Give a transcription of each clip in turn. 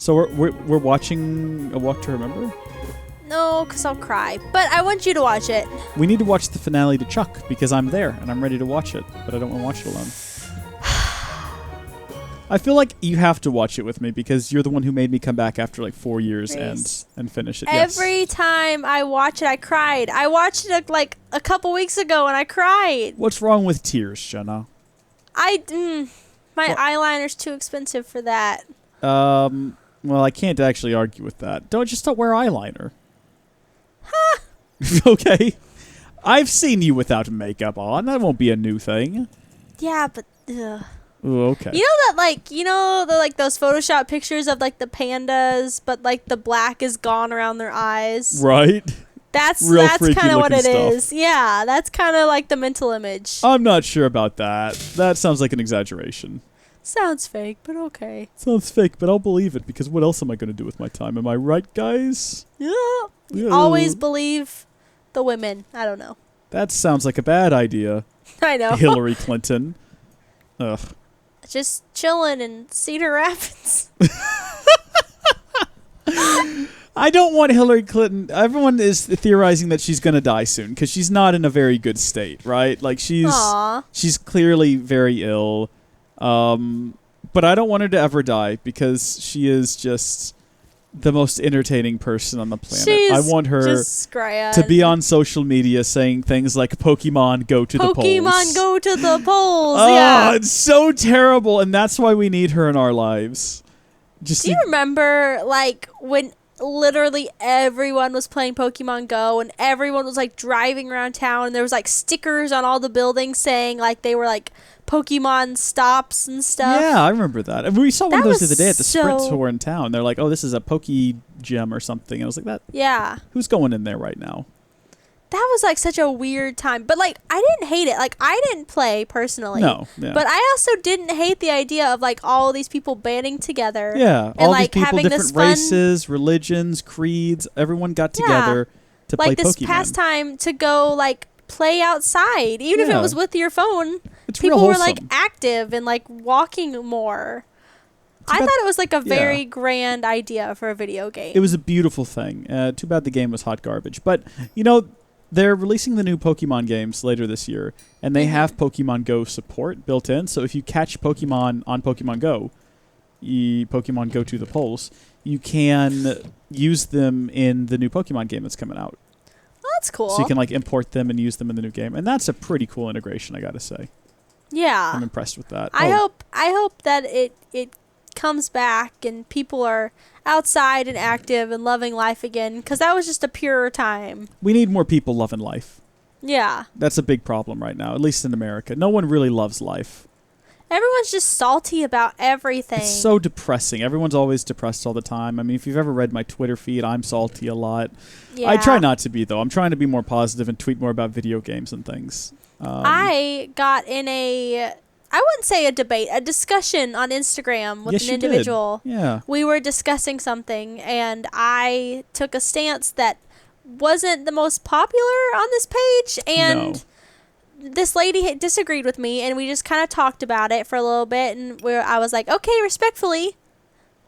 So we're watching A Walk to Remember? No, because I'll cry. But I want you to watch it. We need to watch the finale to Chuck because I'm there and I'm ready to watch it, but I don't want to watch it alone. I feel like you have to watch it with me because you're the one who made me come back after like 4 years and finish it. Every time I watch it, I cried. I watched it like a couple weeks ago and I cried. What's wrong with tears, Jenna? My eyeliner's too expensive for that. Well, I can't actually argue with that. Don't wear eyeliner. Huh? Okay. I've seen you without makeup on. That won't be a new thing. Yeah, but ugh. Ooh, okay. You know that those Photoshop pictures of like the pandas, but like the black is gone around their eyes. Right. That's kind of what it is. Yeah, that's kind of like the mental image. I'm not sure about that. That sounds like an exaggeration. Sounds fake, but okay. Sounds fake, but I'll believe it because what else am I going to do with my time? Am I right, guys? Yeah. Always believe the women. I don't know. That sounds like a bad idea. I know. Hillary Clinton. Ugh. Just chilling in Cedar Rapids. I don't want Hillary Clinton. Everyone is theorizing that she's going to die soon because she's not in a very good state, right? Like she's clearly very ill. But I don't want her to ever die because she is just the most entertaining person on the planet. I want her to be on social media saying things like Pokemon go to the polls. Pokemon go to the polls. Oh, yeah. It's so terrible, and that's why we need her in our lives. Do you remember like when literally everyone was playing Pokemon Go and everyone was like driving around town and there was like stickers on all the buildings saying like they were like Pokemon stops and stuff? Yeah, I remember that. And we saw one of those the other day at the Sprint store in town. They're like, oh, this is a Poke Gem or something. And I was like, yeah. Who's going in there right now? That was like such a weird time. But like, I didn't hate it. Like, I didn't play personally. No. Yeah. But I also didn't hate the idea of like all these people banding together. Yeah. And all like these people, having different this races, religions, creeds. Everyone got together to play like this Pokemon. pastime to go like play outside. Even if it was with your phone. It's people were like active and like walking more. I thought it was like a very grand idea for a video game. It was a beautiful thing. Too bad the game was hot garbage. But, you know, they're releasing the new Pokemon games later this year, and they have Pokemon Go support built in. So if you catch Pokemon on Pokemon Go, Pokemon Go to the polls, you can use them in the new Pokemon game that's coming out. Oh, that's cool. So you can like import them and use them in the new game. And that's a pretty cool integration, I got to say. Yeah. I'm impressed with that. I hope that it comes back and people are outside and active and loving life again, because that was just a purer time. We need more people loving life. Yeah. That's a big problem right now, at least in America. No one really loves life. Everyone's just salty about everything. It's so depressing. Everyone's always depressed all the time. I mean, if you've ever read my Twitter feed, I'm salty a lot. Yeah. I try not to be, though. I'm trying to be more positive and tweet more about video games and things. I got in I wouldn't say a debate, a discussion on Instagram with an individual. Did. Yeah. We were discussing something, and I took a stance that wasn't the most popular on this page, and this lady disagreed with me, and we just kind of talked about it for a little bit, and I was like, okay, respectfully,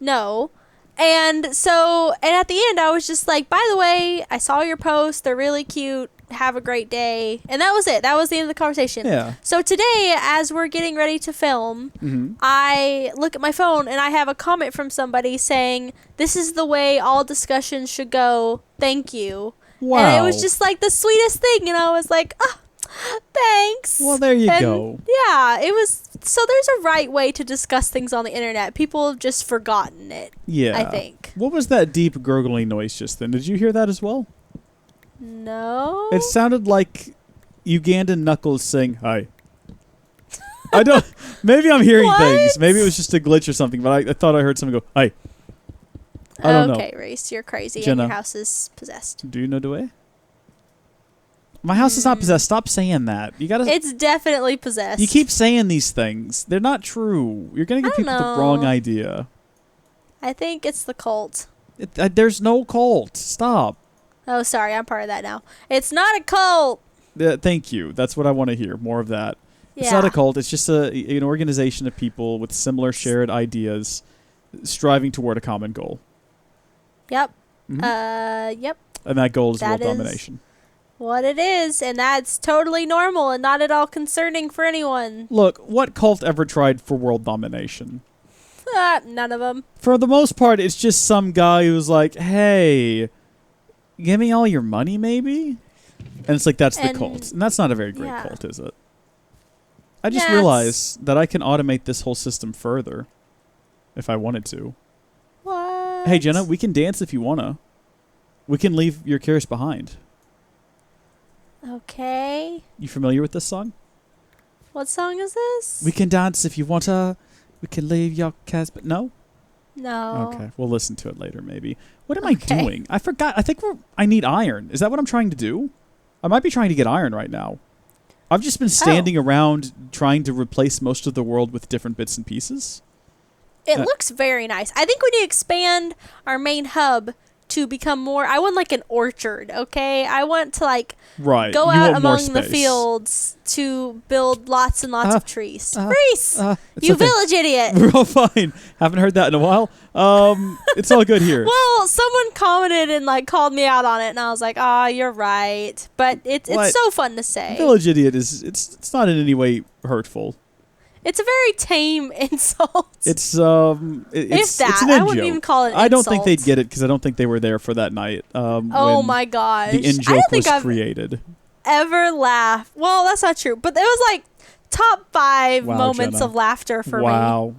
no. And at the end, I was just like, by the way, I saw your post. They're really cute. Have a great day. And that was it. That was the end of the conversation. Yeah. So today, as we're getting ready to film, I look at my phone and I have a comment from somebody saying, this is the way all discussions should go. Thank you. Wow. And it was just like the sweetest thing. And I was like, oh, thanks. Well, there you go. Yeah, it was. So there's a right way to discuss things on the internet. People have just forgotten it. Yeah. I think. What was that deep gurgling noise just then? Did you hear that as well? No. It sounded like Ugandan Knuckles saying hi. I don't. Maybe I'm hearing things. Maybe it was just a glitch or something. But I thought I heard someone go hi. I don't know. Okay, Reese, you're crazy, Jenna, and your house is possessed. Do you know the way? My house is not possessed. Stop saying that. You gotta. It's definitely possessed. You keep saying these things. They're not true. You're gonna give people the wrong idea. I think it's the cult. There's no cult. Stop. Oh, sorry. I'm part of that now. It's not a cult. Thank you. That's what I want to hear. More of that. Yeah. It's not a cult. It's just an organization of people with similar shared ideas striving toward a common goal. Yep. Yep. And that goal is world domination. What it is, and that's totally normal and not at all concerning for anyone. Look, what cult ever tried for world domination? None of them. For the most part, it's just some guy who's like, hey, give me all your money, maybe? And it's like, that's the cult. And that's not a very great cult, is it? I just realized that I can automate this whole system further if I wanted to. What? Hey, Jenna, we can dance if you want to. We can leave your cares behind. Okay. You familiar with this song? What song is this? We can dance if you want to. We can leave your cares, but no? No. Okay, we'll listen to it later, maybe. What am I doing? I forgot. I think I need iron. Is that what I'm trying to do? I might be trying to get iron right now. I've just been standing around trying to replace most of the world with different bits and pieces. It looks very nice. I think we need to expand our main hub to become more. I want like an orchard, okay? I want to like go out among the fields to build lots and lots of trees. Rees, you village idiot. We're all fine. Haven't heard that in a while. It's all good here. Well, someone commented and like called me out on it, and I was like, you're right. But it's so fun to say. Village idiot is it's not in any way hurtful. It's a very tame insult. It's if that, it's an I wouldn't even call it an insult. I don't think they'd get it because I don't think they were there for that night. Oh my gosh. The in-joke was created. Ever laugh. Well, that's not true. But it was like top 5 moments of laughter for me. Wow.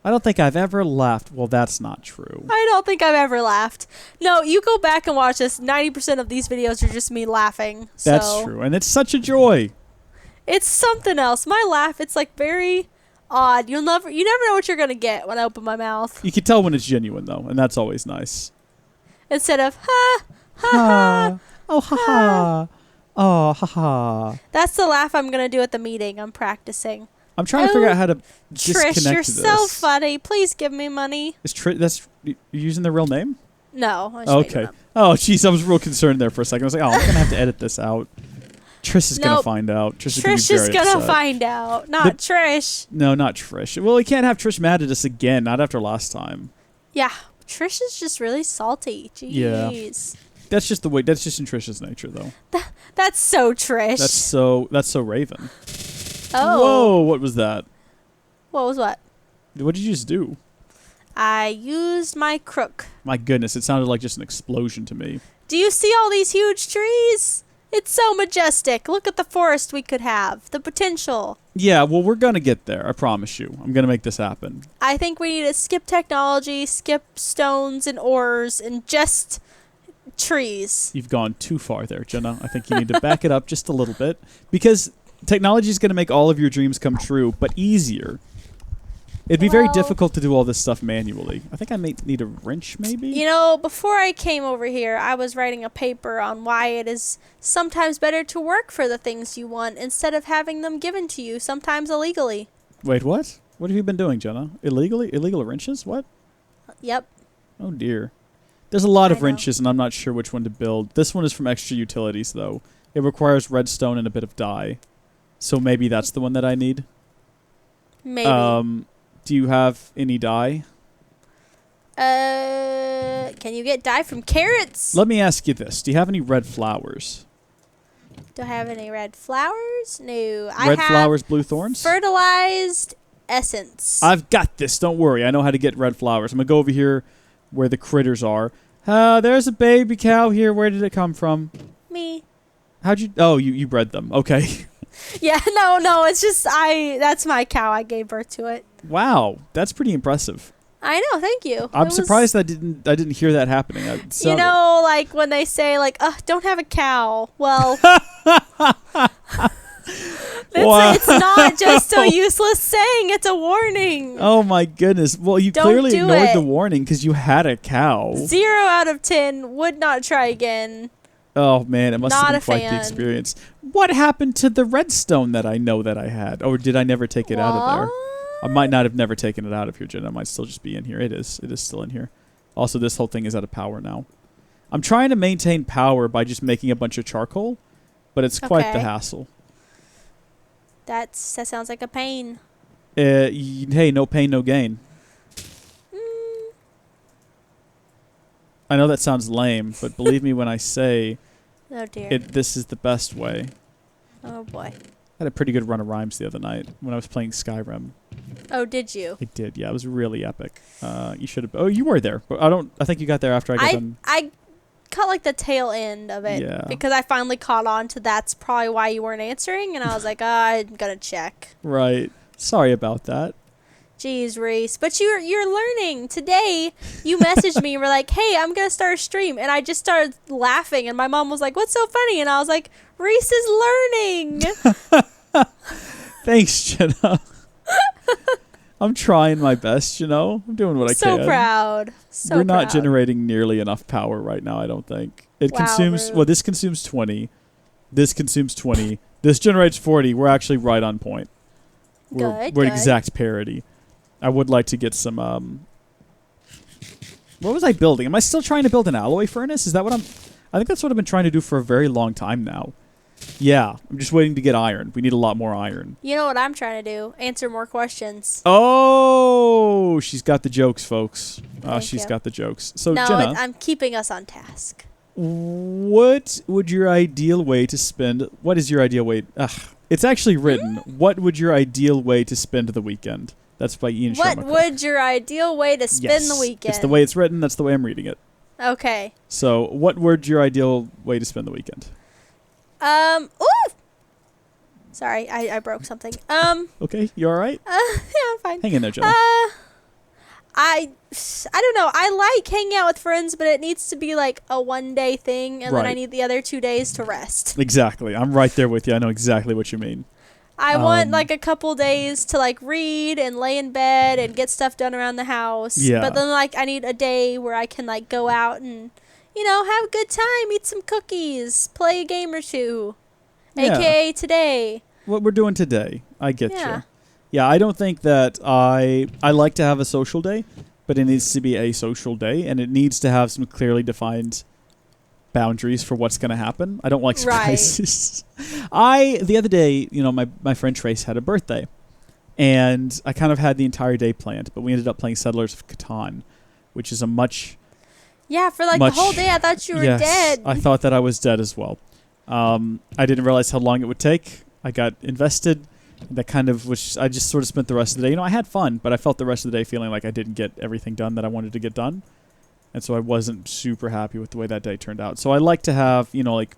I don't think I've ever laughed. Well, that's not true. I don't think I've ever laughed. No, you go back and watch this. 90% of these videos are just me laughing. That's true. And it's such a joy. It's something else. My laugh, it's like very odd. You never know what you're going to get when I open my mouth. You can tell when it's genuine, though, and that's always nice. Instead of, ha, ha, ha. Oh, ha, ha. Oh, ha, ha. That's the laugh I'm going to do at the meeting. I'm practicing. I'm trying to figure out how to disconnect Trish, you're this. so funny. Please give me money. Is you're using the real name? No. Okay. Oh, jeez, I was real concerned there for a second. I was like, I'm going to have to edit this out. Trish is going to find out. Trish is going to find out. Not Trish. No, not Trish. Well, we can't have Trish mad at us again. Not after last time. Yeah. Trish is just really salty. Jeez. Yeah. That's just the way. That's just in Trish's nature, though. That's so Trish. That's so Raven. Oh. Whoa, what was that? What was what? What did you just do? I used my crook. My goodness, it sounded like just an explosion to me. Do you see all these huge trees? It's so majestic. Look at the forest we could have. The potential. Yeah, well, we're going to get there. I promise you. I'm going to make this happen. I think we need to skip technology, skip stones and ores, and just trees. You've gone too far there, Jenna. I think you need to back it up just a little bit. Because technology is going to make all of your dreams come true, but easier. It'd be very difficult to do all this stuff manually. I think I may need a wrench, maybe? You know, before I came over here, I was writing a paper on why it is sometimes better to work for the things you want instead of having them given to you, sometimes illegally. Wait, what? What have you been doing, Jenna? Illegally? Illegal wrenches? What? Yep. Oh, dear. There's a lot of wrenches, and I'm not sure which one to build. This one is from Extra Utilities, though. It requires redstone and a bit of dye. So maybe that's the one that I need? Maybe. Do you have any dye? Can you get dye from carrots? Let me ask you this. Do you have any red flowers? Do I have any red flowers? No. Red flowers, blue thorns? Fertilized essence. I've got this. Don't worry. I know how to get red flowers. I'm going to go over here where the critters are. There's a baby cow here. Where did it come from? Me. How'd you... Oh, you bred them. Okay. Yeah, no, it's just that's my cow. I gave birth to it. Wow, that's pretty impressive. I know, thank you. I'm surprised I didn't hear that happening. You know, like when they say like, don't have a cow. Well, it's not just a useless saying, it's a warning. Oh my goodness. Well, you clearly ignored the warning because you had a cow. 0 out of 10, would not try again. Oh man, it must have been quite the experience. What happened to the redstone that I know that I had? Or did I never take it out of there? I might not have never taken it out of here, Jenna. It might still just be in here. It is still in here. Also, this whole thing is out of power now. I'm trying to maintain power by just making a bunch of charcoal, but it's quite the hassle. That sounds like a pain. Hey, no pain, no gain. I know that sounds lame, but believe me when I say oh dear. this is the best way. Oh boy. I had a pretty good run of rhymes the other night when I was playing Skyrim. Oh, did you? I did, yeah. It was really epic. You should have. Oh, you were there. But I think you got there after I got done. I caught like the tail end of it because I finally caught on to that's probably why you weren't answering, and I was like, I'm gonna check. Right. Sorry about that. Jeez, Reese. But you're learning. Today, you messaged me and were like, hey, I'm going to start a stream. And I just started laughing. And my mom was like, what's so funny? And I was like, Reese is learning. Thanks, Jenna. I'm trying my best, I'm doing what I can. So proud. We're not generating nearly enough power right now, I don't think. It consumes, well, this consumes 20. This consumes 20. This generates 40. We're actually right on point. We're exact parity. I would like to get some, what was I building? Am I still trying to build an alloy furnace? Is that what I think that's what I've been trying to do for a very long time now. Yeah, I'm just waiting to get iron. We need a lot more iron. You know what I'm trying to do? Answer more questions. Oh, she's got the jokes, folks. She's got the jokes. So, no, Jenna, I'm keeping us on task. What would your ideal way to spend, what is your ideal way? It's actually written. What would your ideal way to spend the weekend? That's by Ian Sharma. What would your ideal way to spend the weekend? It's the way it's written. That's the way I'm reading it. Okay. So, what would your ideal way to spend the weekend? Ooh! Sorry, I broke something. Okay, you all right? Yeah, I'm fine. Hang in there, Jenna. I don't know. I like hanging out with friends, but it needs to be like a one-day thing, and then I need the other 2 days to rest. Exactly. I'm right there with you. I know exactly what you mean. I want like a couple days to like read and lay in bed and get stuff done around the house. Yeah. But then like I need a day where I can like go out and, have a good time, eat some cookies, play a game or two. Yeah. AKA today. What we're doing today. I get you. Yeah, I don't think that I like to have a social day, but it needs to be a social day, and it needs to have some clearly defined boundaries for what's going to happen. I don't like surprises. Right. The other day, my friend Trace had a birthday, and I kind of had the entire day planned, but we ended up playing Settlers of Catan, which is a much... Yeah, for the whole day I thought you were dead. I thought that I was dead as well. I didn't realize how long it would take. I got invested. That kind of, which I just sort of spent the rest of the day. I had fun, but I felt the rest of the day feeling like I didn't get everything done that I wanted to get done. And so I wasn't super happy with the way that day turned out. So I like to have, like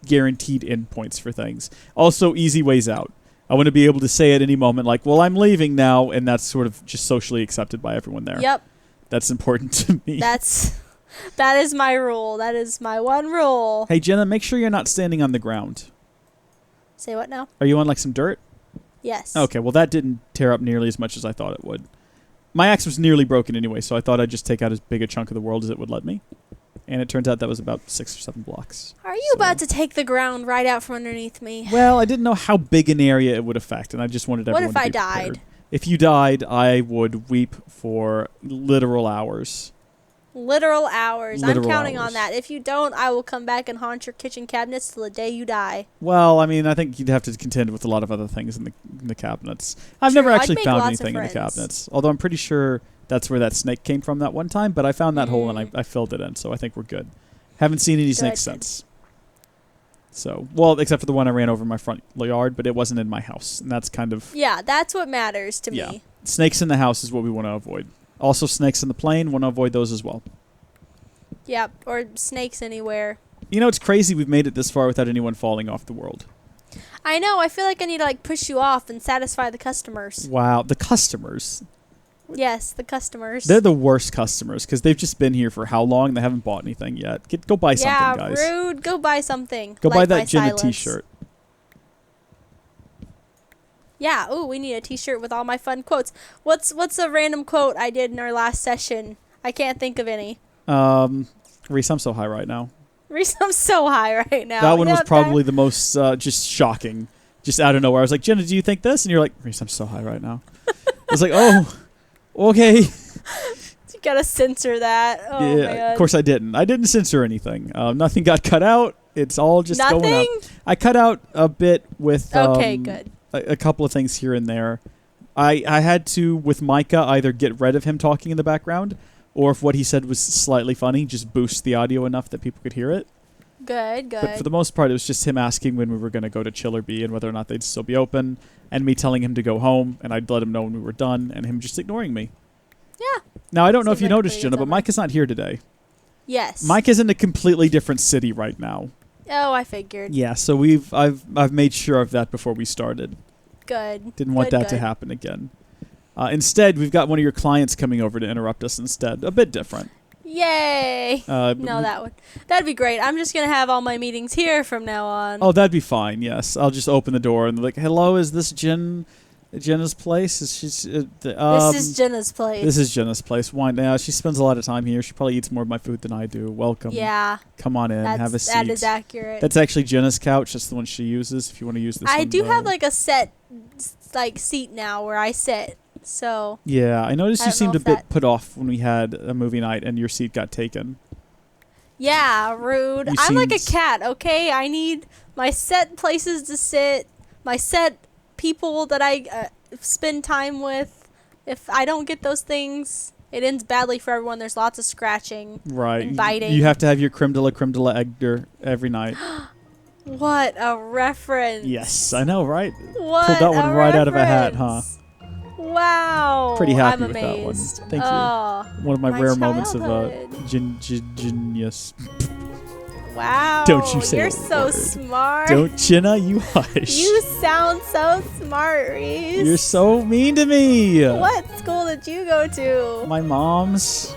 guaranteed endpoints for things. Also, easy ways out. I want to be able to say at any moment, like, well, I'm leaving now. And that's sort of just socially accepted by everyone there. Yep. That's important to me. That is my rule. That is my one rule. Hey, Jenna, make sure you're not standing on the ground. Say what now? Are you on like some dirt? Yes. Okay, well, that didn't tear up nearly as much as I thought it would. My axe was nearly broken anyway, so I thought I'd just take out as big a chunk of the world as it would let me. And it turns out that was about 6 or 7 blocks. Are you about to take the ground right out from underneath me? Well, I didn't know how big an area it would affect, and I just wanted everyone to be prepared. What if I died? If you died, I would weep for literal hours. Literal hours. I'm counting on that. If you don't, I will come back and haunt your kitchen cabinets till the day you die. Well, I mean, I think you'd have to contend with a lot of other things in the cabinets. I've never actually found anything in the cabinets, although I'm pretty sure that's where that snake came from that one time, but I found that hole and I filled it in, so I think we're good. Haven't seen any snakes since. So, well, except for the one I ran over in my front yard, but it wasn't in my house, and that's kind of... Yeah, that's what matters to me. Snakes in the house is what we want to avoid. Also, snakes in the plane, want to avoid those as well. Yep, or snakes anywhere. It's crazy we've made it this far without anyone falling off the world. I know, I feel like I need to push you off and satisfy the customers. Wow, the customers. Yes, the customers. They're the worst customers because they've just been here for how long? They haven't bought anything yet. Go buy something, guys. Yeah, rude. Go buy something. Go buy that Jenna t-shirt. Yeah, ooh, we need a t-shirt with all my fun quotes. What's a random quote I did in our last session? I can't think of any. Reese, I'm so high right now. Reese, I'm so high right now. That one was probably the most just shocking. Just out of nowhere. I was like, Jenna, do you think this? And you're like, Reese, I'm so high right now. I was like, oh, okay. You gotta censor that. Oh, yeah, man. Of course I didn't. I didn't censor anything. Nothing got cut out. It's all just going up. I cut out a bit with... okay, good. A couple of things here and there. I had to, with Micah, either get rid of him talking in the background or if what he said was slightly funny, just boost the audio enough that people could hear it. Good. But for the most part, it was just him asking when we were going to go to Chiller Bee and whether or not they'd still be open, and me telling him to go home, and I'd let him know when we were done, and him just ignoring me. Yeah. Now, I don't know if you noticed, Jenna, but Mike is not here today. Yes. Mike is in a completely different city right now. Oh, I figured. Yeah, so I've made sure of that before we started. Good. Didn't want that to happen again. Instead, we've got one of your clients coming over to interrupt us instead. A bit different. Yay! No, that'd be great. I'm just gonna have all my meetings here from now on. Oh, that'd be fine. Yes, I'll just open the door and like, hello, is this Jenna's place? Is she? This is Jenna's place. This is Jenna's place. Why now? She spends a lot of time here. She probably eats more of my food than I do. Welcome. Yeah. Come on in. Have a seat. That is accurate. That's actually Jenna's couch. That's the one she uses. If you want to use this, I do have like a set seat now where I sit. So yeah, I noticed you seemed a bit put off when we had a movie night and your seat got taken. Yeah, rude. I'm like a cat, okay? I need my set places to sit, my set people that I spend time with. If I don't get those things, it ends badly for everyone. There's lots of scratching, right? And biting. You have to have your creme de la Edgar every night. What a reference! Yes, I know, right? What Pulled that one right out of a hat, huh? Wow. Pretty happy I'm with amazed. that one. Thank you. One of my rare moments of genius. Wow. Don't you say You're a so word. Smart. Don't, Jenna, you hush. You sound so smart, Rees. You're so mean to me. What school did you go to? My mom's.